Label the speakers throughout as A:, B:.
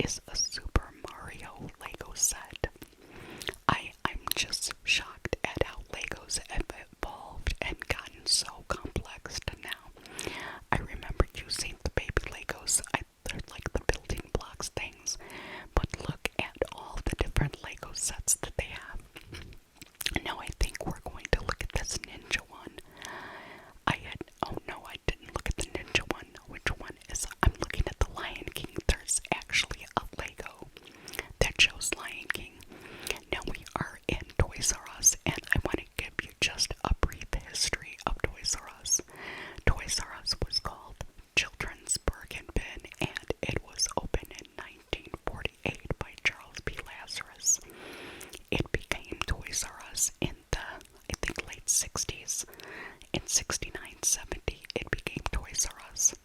A: is a Super Mario Lego set. I'm just shocked at how Legos have evolved and gotten so complex to now. I remember using the baby Legos. They're like the building blocks things, but look at all the different Lego sets that they have. Now I think we're going to look at this ninja one. Oh no, I didn't look at the ninja one. Which one is, I'm looking at the Lion King. There's actually a Lego that shows Lion King. Now we are in Toys R Us, and I want to give you just a brief history of Toys R Us. Toys R Us was called Children's Bargain Bin, and it was opened in 1948 by Charles P. Lazarus. It became Toys R Us in the, I think, late 60s. In 69-70, it became Toys R Us,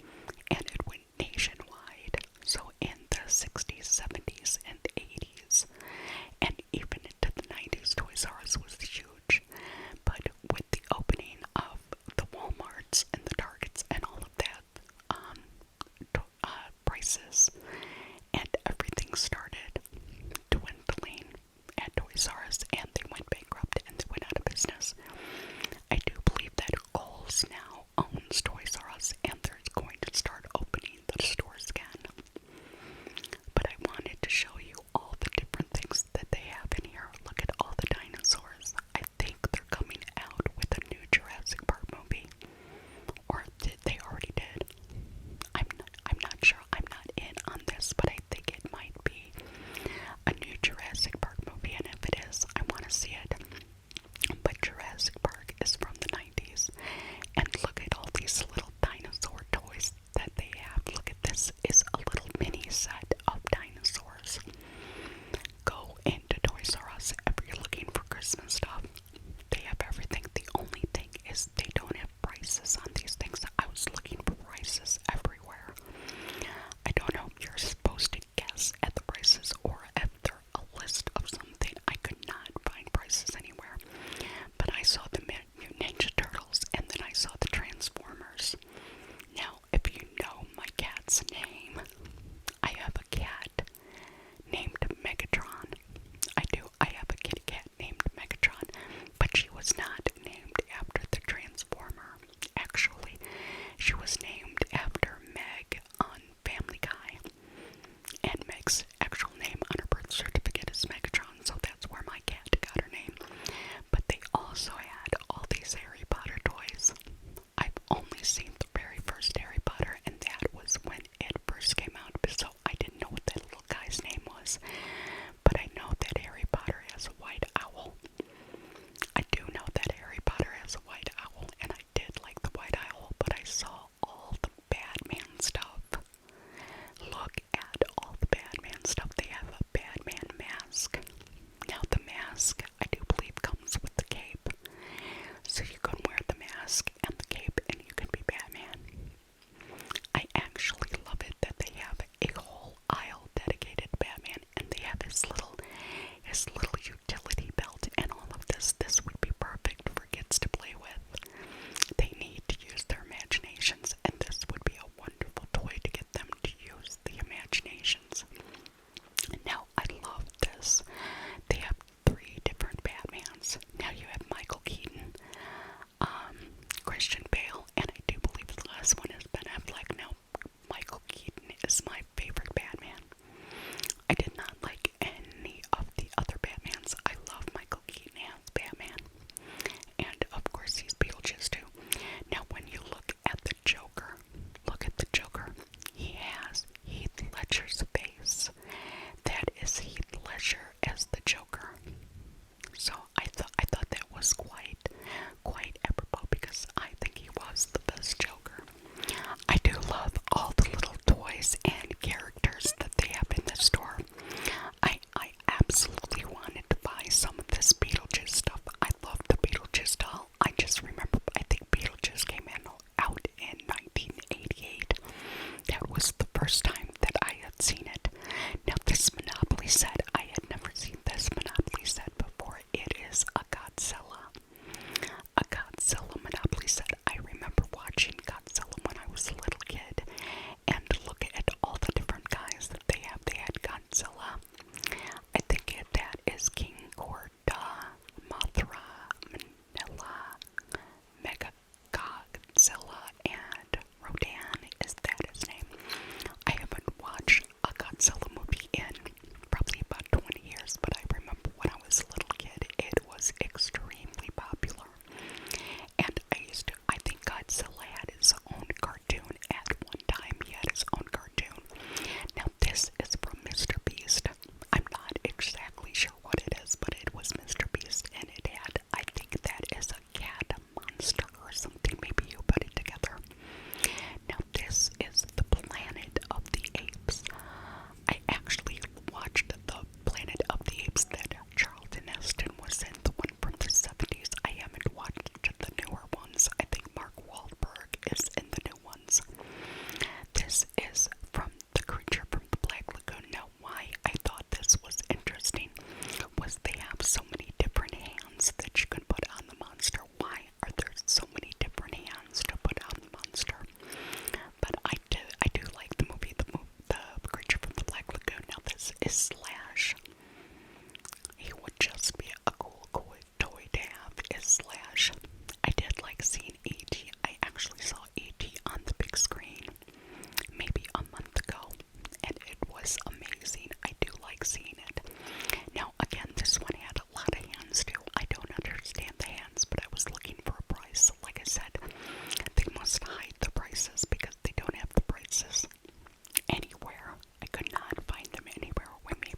A: and it went nationwide. So in the 60s, 70s, and 80s, and even into the 90s, Toys R Us was huge. But with the opening of the Walmarts and the Targets and all of that, prices and everything started dwindling at Toys R Us, and they went bankrupt and they went out of business. I do believe that Kohl's now owns Toys R Us, and they're going to start opening the stores again. But I wanted to show you all the different things that they have in here. Look at all the dinosaurs. I think they're coming out with a new Jurassic Park movie. Or did they already did? I'm not sure. I'm not in on this, but I think it might be a new Jurassic Park movie, and if it is, I want to see it. But Jurassic Park is from the 90s, and look at all these little dinosaur toys that they have. Look at this, is a little mini set of dinosaurs. Go into Toys R Us if you're looking for Christmas stuff. They have everything. The only thing is they don't have prices on these things. I was looking for prices everywhere. I don't know if you're supposed to guess at the prices or if they're a list of something. I could not find prices anywhere. But I saw the Ninja Turtles, and then I saw the Transformers. Now, if you know my cat's name, I have a cat named Megatron. I do. I have a kitty cat named Megatron, but she was not named after the Transformer. Actually, she was named after Meg on Family Guy, and Meg's actual name on her birth certificate is Megatron, so that's where my cat got her name. But they also had all these Harry Potter toys. I've only seen the very first Harry Potter, and that was when it slash he would just be a cool toy to have is Slash. I did like seeing E.T. I actually saw E.T. on the big screen maybe a month ago, and it was amazing. I do like seeing it. Now, again, this one had a lot of hands too. I don't understand the hands, but I was looking for a price. Like I said, they must hide the prices because they don't have the prices anywhere. I could not find them anywhere when we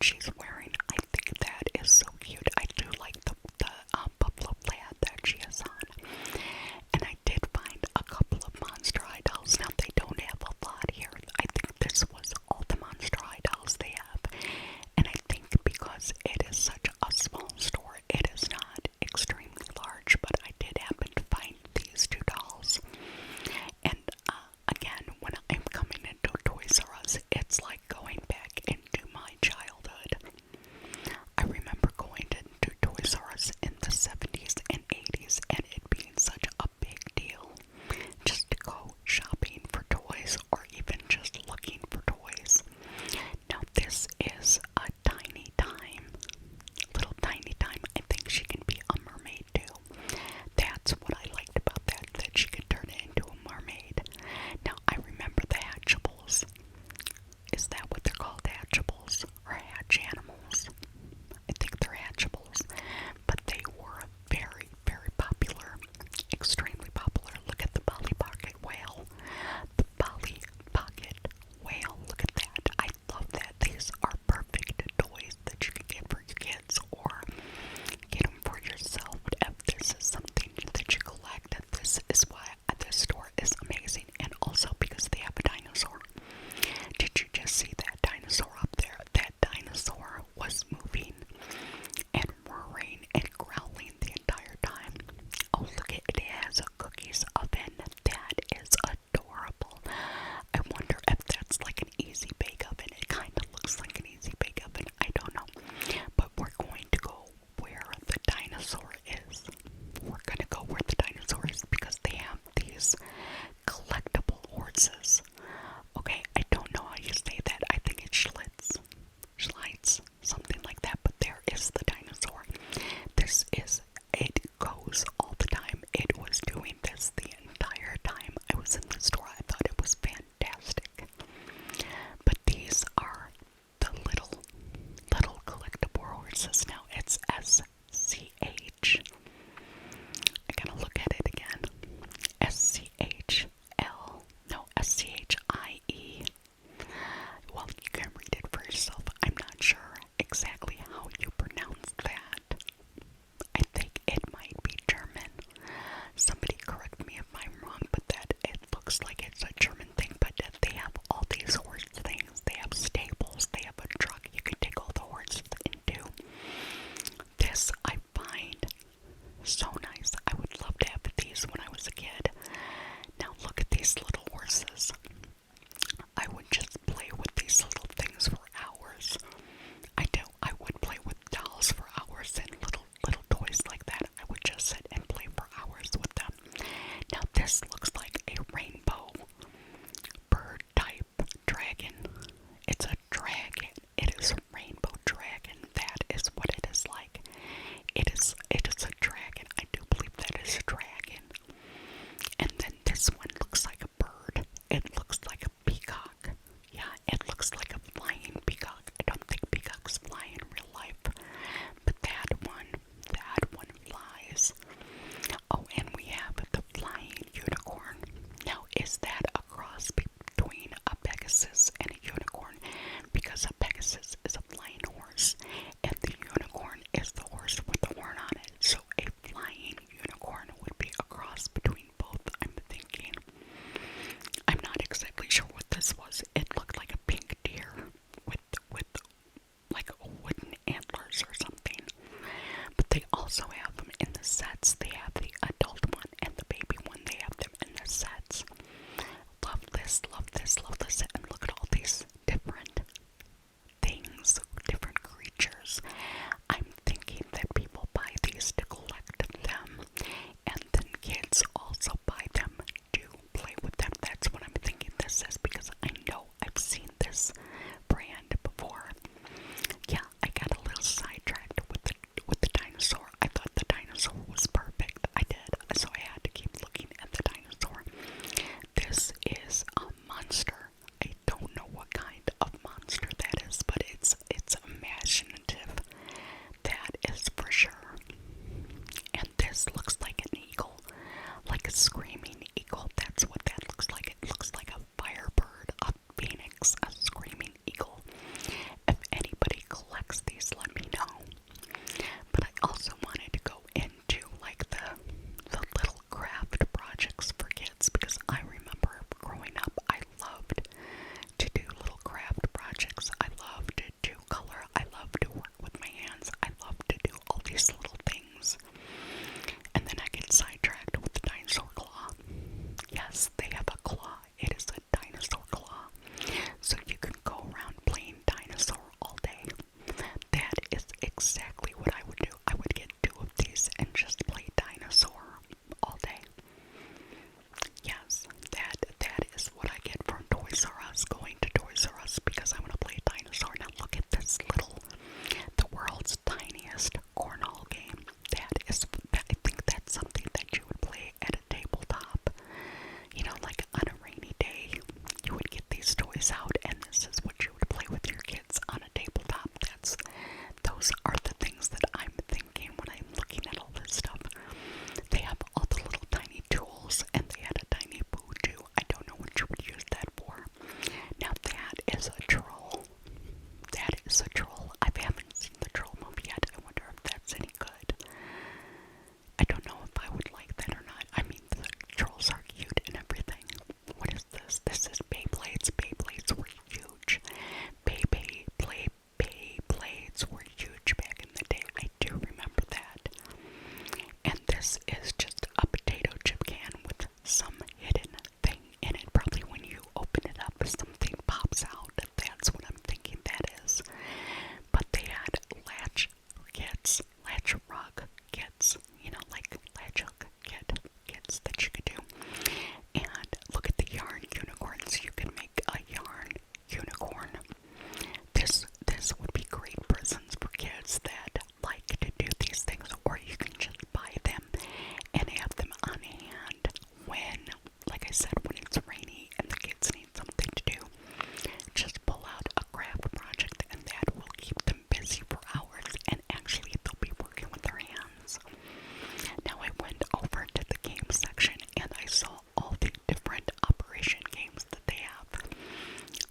A: she's wearing. I think that is so cute. I do like the buffalo plaid that she has on. And I did find a couple of Monster High dolls. Now, they don't have a lot here. I think this was all the Monster High dolls they have. And I think because it is such a small store, it is not extremely large, but I did happen to find these two dolls. And again, when I'm coming into Toys R Us, it's like going back into my childhood. I remember going into Toys R Us in the 70s and 80s and it being such a big deal just to go shopping for toys or even just looking for toys. Now this is a tiny time, little tiny time. I think she can be a mermaid too. That's what I liked about that she could turn into a mermaid. Now I remember the Hatchables. Is that what they're called, Hatchables? Or Hatch Animals? I think they're Hatchables. But they were very, very popular. Extremely popular. Look at the Polly Pocket Whale. The Polly Pocket Whale. Look at that. I love that. These are perfect toys that you can get for your kids or get them for yourself. If this is something that you collect, this is why this store is amazing. And also because they have a dinosaur. Did you just see that dinosaur up there? That dinosaur was moving and roaring and growling the entire time. Oh, look at it. It has a cookies oven. That is adorable. I wonder if that's like an easy bake oven. It kind of looks like an easy bake oven. I don't know. But we're going to go where the dinosaur is. We're going to go where the dinosaur is because they have these collectible horses. Okay, I don't know how you say that. I think it's Schlites, something like that. But there is the dinosaur. It goes all the time. It was doing this the entire time I was in the store. I thought it was fantastic. But these are the little collectible horses. Now it's SCH. I gotta look at it again. SCHL. No, SCHIE. Well, you can read it for yourself. I'm not sure exactly how you pronounce that. I think it might be German. Somebody correct me if I'm wrong, but that it looks like it's a German thing. But they have all these horse things. They have stables. They have a truck you can take all the horses into. This I find so nice. I would love to have these when I was a kid. Now look at these little horses. I would just play with these little things for hours. I would play with dolls for hours and little toys like that. I would just sit and play for hours with them. Now this looks like a rainbow bird type dragon. It's a dragon. It is a rainbow dragon. That is what it is like. It is a dragon. I do believe that is a dragon. And then this one looks like a bird. It looks like a peacock. Yeah, it looks like a flying peacock. I don't think peacocks fly in real life. But that one flies. Oh, and we have the flying unicorn. Now, is that a cross between a Pegasus and a unicorn? Because a Pegasus is a flying horse, and the unicorn is the horse with the horn on it. So a flying unicorn would be a cross between both, I'm thinking. I'm not exactly sure what this was. It looked like a pink deer with like wooden antlers or something. But they also have them in the sets. They have the adult one and the baby one. They have them in the sets. Love this, love this, love this. And look at all these different things, different creatures. I'm thinking that people buy these to collect them, and then kids also buy them to play with them. That's what I'm thinking this is, because I know I've seen this brand before. Yeah, I got a little sidetracked with the dinosaur. I thought the dinosaur was perfect. I did, so I had to keep looking at the dinosaur. This is a monster. I don't know what kind of monster that is, but it's imaginative. is exactly what I would do. I would get 2 of these and just play dinosaur all day. Yes, that is what I get from Toys R Us, going to Toys R Us because I want to play dinosaur. Now look at this the world's tiniest cornhole game. I think that's something that you would play at a tabletop. You know, like on a rainy day, you would get these toys out, and this is what you would play with your kids on a tabletop. Those are the things that I'm thinking when I'm looking at all this stuff. They have all the little tiny tools, and they had a tiny boo too. I don't know what you would use that for. Now that is a troll. That is a troll. I haven't seen the troll movie yet. I wonder if that's any good. I don't know if I would like that or not. I mean, the trolls are cute and everything. What is this? This is Beyblades. Beyblades were huge. Beyblades were huge back in the day. I do remember that. And this is just a potato chip can with some hidden thing in it. Probably when you open it up, something pops out. That's what I'm thinking that is. But they had latch kits, latch rug kits, you know, like latch hook kits that you could do. And look at the yarn unicorns. You can make a yarn unicorn. This would be great presents for kids that like to do these things, or you can just buy them and have them on hand when, like I said, when it's rainy and the kids need something to do. Just pull out a craft project and that will keep them busy for hours, and actually they'll be working with their hands. Now I went over to the game section and I saw all the different operation games that they have.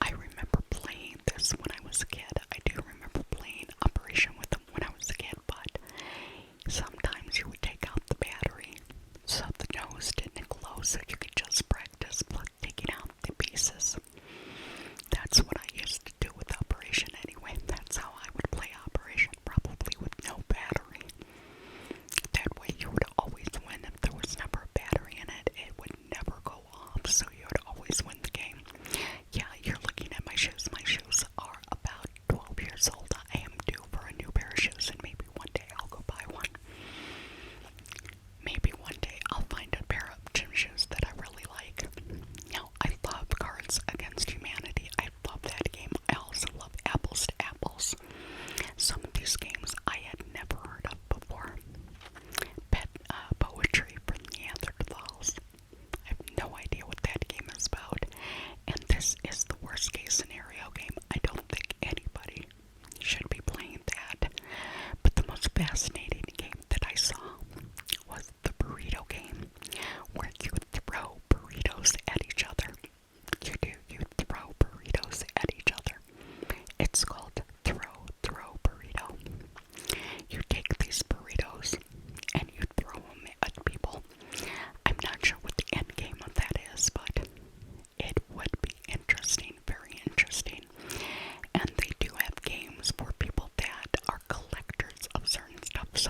A: I remember playing this when I was a kid. I do remember playing Operation with them when I was a kid, but sometimes you would take out the battery so the nose didn't glow, so you could just practice taking out the pieces. That's what I used to do with Operation anyway. That's how I would play Operation, probably with no battery. That way you would always win. If there was never a battery in it, it would never go off, so you would always win the game. Yeah, you're looking at my shoes. My shoes are about 12 years old. I am due for a new pair of shoes, and maybe one day I'll go buy one. Maybe one day I'll find a pair of gym shoes that I really like. Now, I love Cards Against Humanity. I love that game. I also love Apples to Apples. Some of these games I had never heard of before. Poetry from Neanderthals. I have no idea what that game is about. And this is the worst case scenario game. I don't think anybody should be playing that. But the most fascinating game that I saw was the burrito game, where you throw burritos at each other. You throw burritos at each other. It's called Throw Burrito. You take these burritos and you throw them at people. I'm not sure what the end game of that is, but it would be interesting, very interesting. And they do have games for people that are collectors of certain stuff. So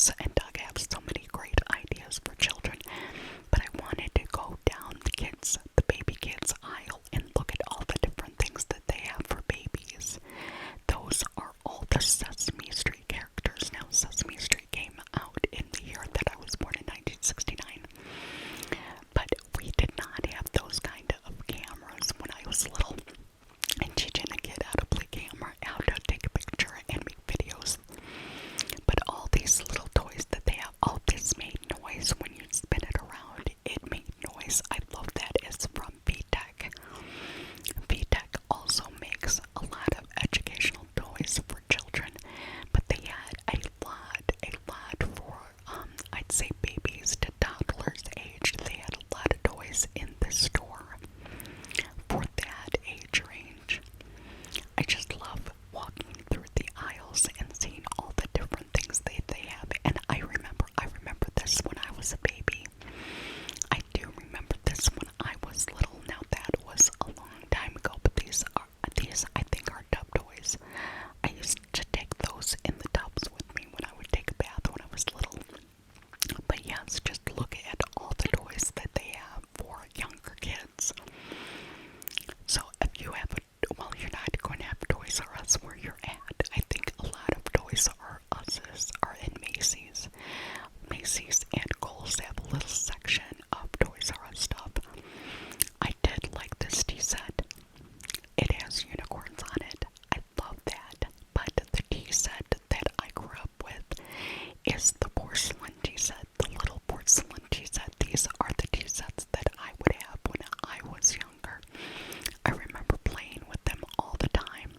A: Chris and Doug have so many great ideas for children, but I wanted to go down the baby kids aisle and look at all the different things that they have for babies. Those are all the Sesame Street characters. Now, Sesame Street came out in the year that I was born in 1969, but we did not have those kind of cameras when I was little, and teaching a kid how to play camera, how to take a picture and make videos. But all these little toys that they have, all this made noise when you spin it around. It made noise. I love that. It's from VTech. VTech also makes a lot of educational toys for children, but they had a lot for, I'd say babies to toddlers age. They had a lot of toys in the store for that age range. I just love walking through the aisles and seeing all the different things that they have. And I remember this when I was a baby. I do remember this when I was little. Now that was a long time ago, but these I think are tub toys. I used to take those in the tubs with me when I would take a bath when I was little. But yes, just look at all the toys that they have for younger kids. So if you have you're not going to have Toys R Us where you're at. I think a lot of Toys R Us's are in Macy's. Macy's and Kohl's have a little section of Toys R Us stuff. I did like this tea set. It has unicorns on it. I love that. But the tea set that I grew up with is the porcelain tea set, the little porcelain tea set. These are the tea sets that I would have when I was younger. I remember playing with them all the time.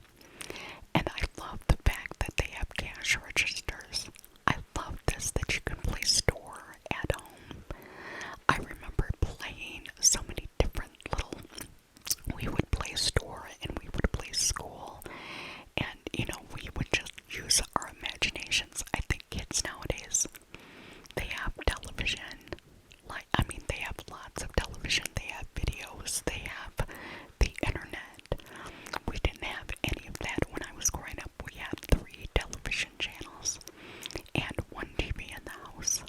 A: And I love the fact that they have cash registers. I love this, that you can play store at home. I remember playing so many different little, we would play store and we would play school. And, we would just use our imaginations. I think kids nowadays, they have television. They have lots of television. They have videos. They have the internet. We didn't have any of that when I was growing up. We had 3 television channels and 1 TV in the house.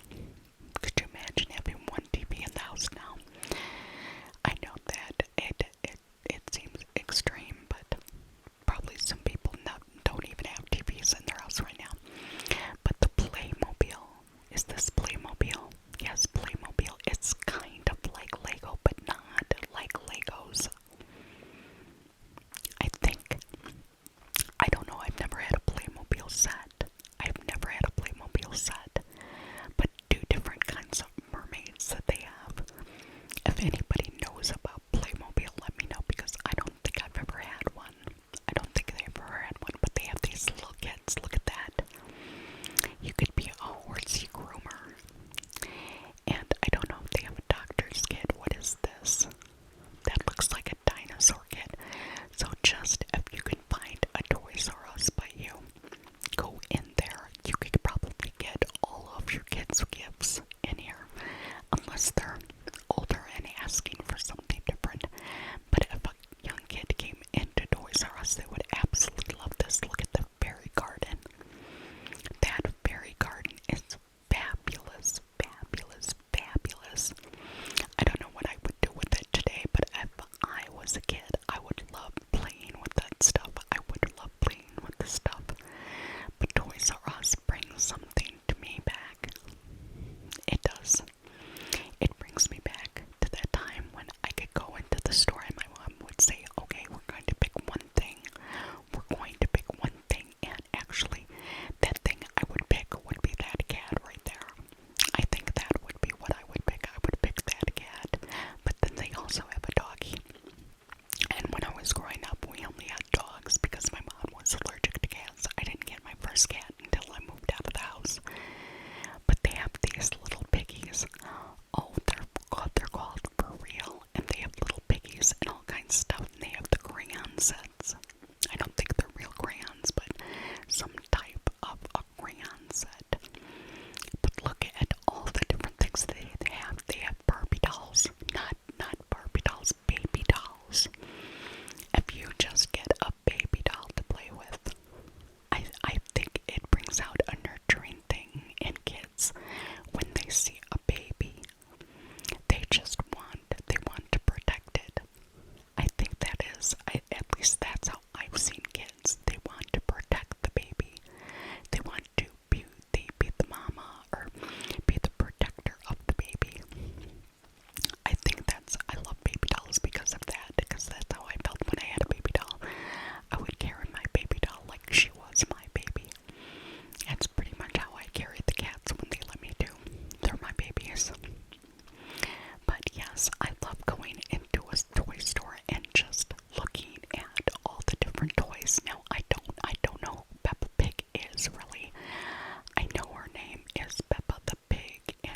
A: Could you imagine having 1 TV in the house now? I know that it seems extreme, but probably some people don't even have TVs in their house right now. But the Playmobil, is this Playmobil? Yes, Playmobil. It's kind of like Lego, but not like Legos. I don't know, I've never had a Playmobil set. But 2 different kinds of mermaids that they have. If anybody knows about Playmobil, let me know, because I don't think I've ever had one. But they have these little kits. Look at that. You could be a horsey groomer. And I don't know if they have a doctor's kit. What is this? That looks like a dinosaur kit. So just if you can find a Toys R Us by you, go in there. You could probably get all of your kids' gifts in here, unless they're older and asking for something different. But if a young kid came into Toys R Us, they would absolutely love this. Look at the fairy garden. That fairy garden is fabulous. I don't know what I would do with it today, but if I was a kid, I would love playing with that stuff. I would love playing with this stuff. But Toys R Us brings something to me back. It does. It brings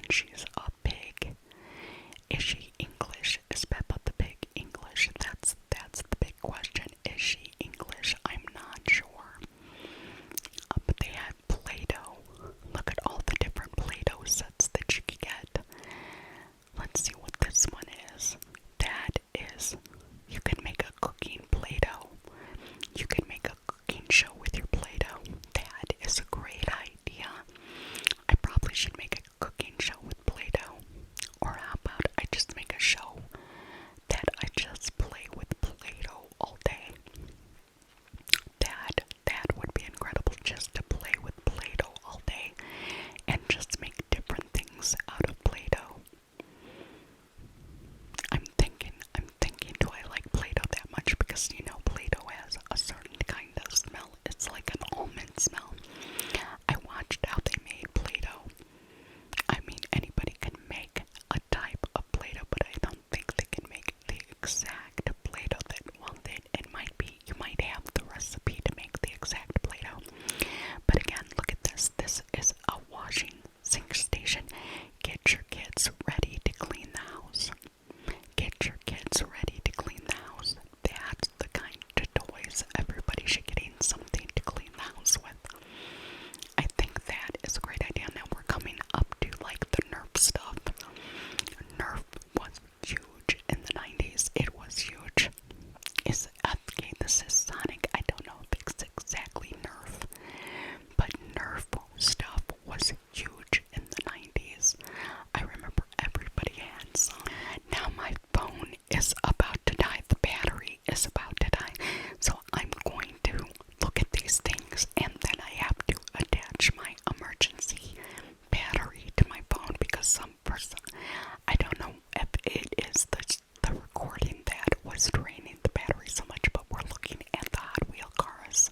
A: and she's a pig. Is she English? Is Peppa the pig English? That's the big question. Is she English? I'm not sure. But they had Play-Doh. Look at all the different Play-Doh sets that you could get. Let's see what this one is. That is, you can make a cooking Play-Doh. You can make a cooking show with your Play-Doh. That is a great idea. I probably should make a cooking show with Play-Doh. Or how about I just make a show that I just play with Play-Doh all day. That would be incredible, just to play with Play-Doh all day and just make different things out of Play-Doh. I'm thinking, do I like Play-Doh that much? Because you know Play-Doh has a certain kind of smell. It's like an almond smell. I watched how they made Play-Doh. I mean, anybody can make a type of Play-Doh, but I don't think they can make the exact Play-Doh that, well, it might be, you might have the recipe to make the exact Play-Doh. But again, look at this. This is a washing sink station. Get your kids ready to clean the house. Get your kids ready to clean the house. That's the kind of toys everybody should get in, something to clean the house with. I think that is a great idea. Now we're coming up to like the Nerf stuff. Nerf was huge in the 90s. It was huge. Okay, this is Sonic. I don't know if it's exactly Nerf, but Nerf stuff was huge in the 90s. I remember everybody had some. Now my phone is about to die. The battery is about to die. So I'm going to look at these things, and then I have to attach my emergency battery to my phone because some person, I don't know if it is the recording that was draining the battery so much, but we're looking at the Hot Wheel cars.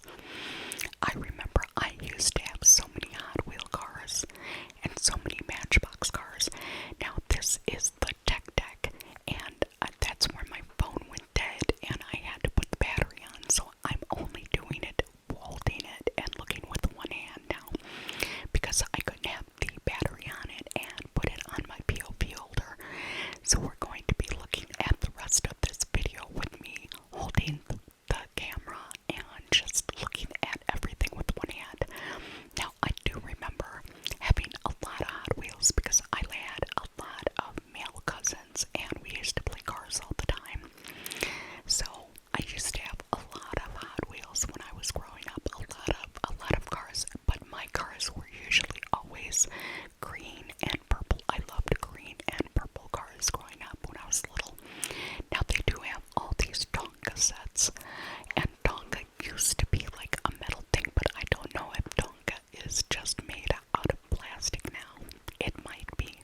A: I remember I used to have so many Hot Wheel cars and so many Matchbox cars. Now this is the Tech Deck, and that's where my phone went dead and I had to put the battery on, so I'm only doing it, holding it, and looking with one hand now because I couldn't have the battery on it and put it on my POV holder. So we're going to be looking at the rest of this video with me holding the camera and just looking at everything with one hand. Now I do remember having a lot of Hot Wheels because I had a lot of male cousins and we used to play cars all the time. So I used to have a lot of Hot Wheels when I was growing up, a lot of cars, but my cars were usually always green and purple. I loved green and purple cars growing up when I was little. Now they do have all these Tonka sets, and Tonka used to be like a metal thing, but I don't know if Tonka is just made out of plastic now. It might be,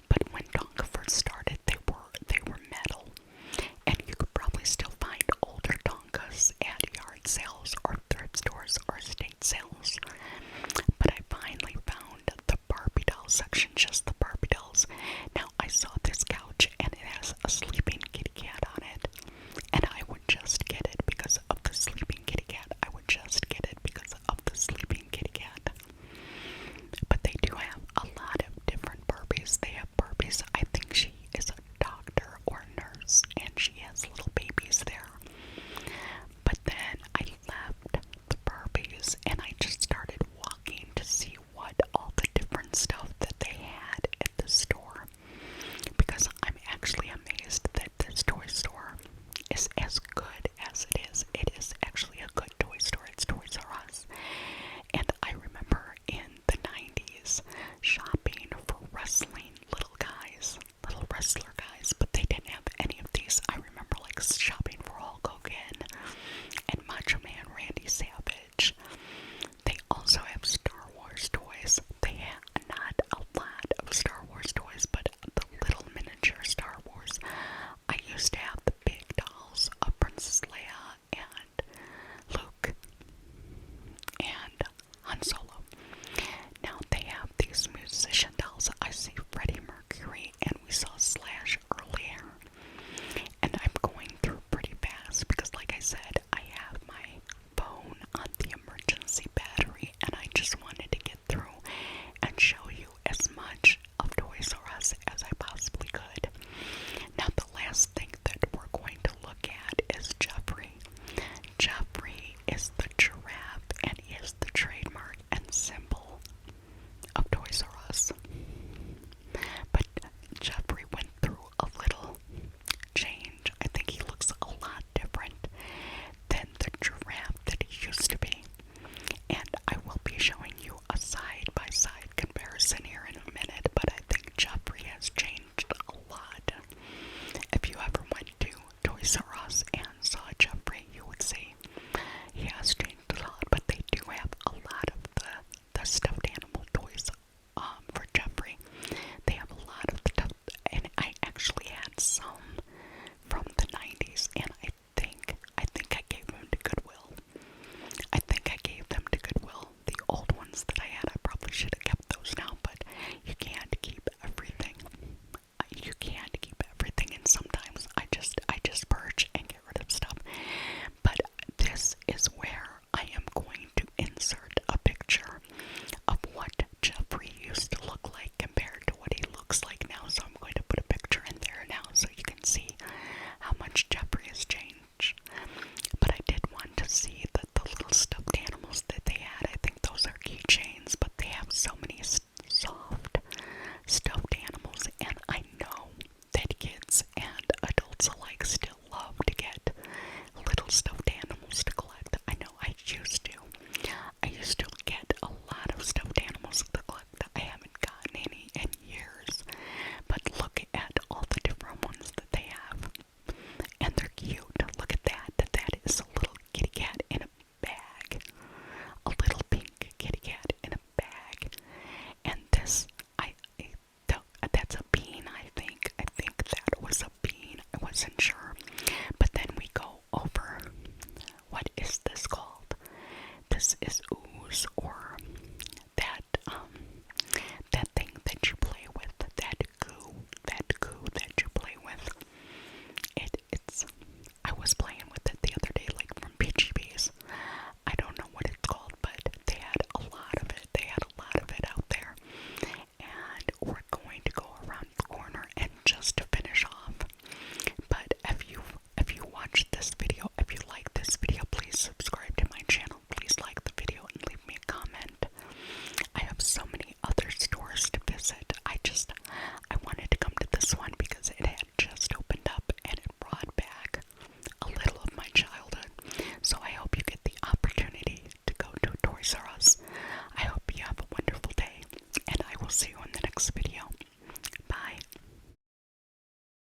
A: but when Tonka first started, they were metal, and you could probably still find older Tonkas at yard sales or thrift stores or estate sales. But I finally found the Barbie doll section, just the Barbie dolls. Now I saw this couch and it has a sleeping kitty cat on it, and I would just get it because of the sleeping kitty cat. I would just get it because of the sleeping kitty cat. But they do have a lot of different Barbies. They have Barbies, I think she is a doctor or nurse, and she has little babies there. But then I left the Barbies and I just started walking to see what all the different stuff that they had at the store, because I'm actually amazed that this toy store is as good as it is. It is actually a good toy store. It's Toys R Us. And I remember in the 90s shopping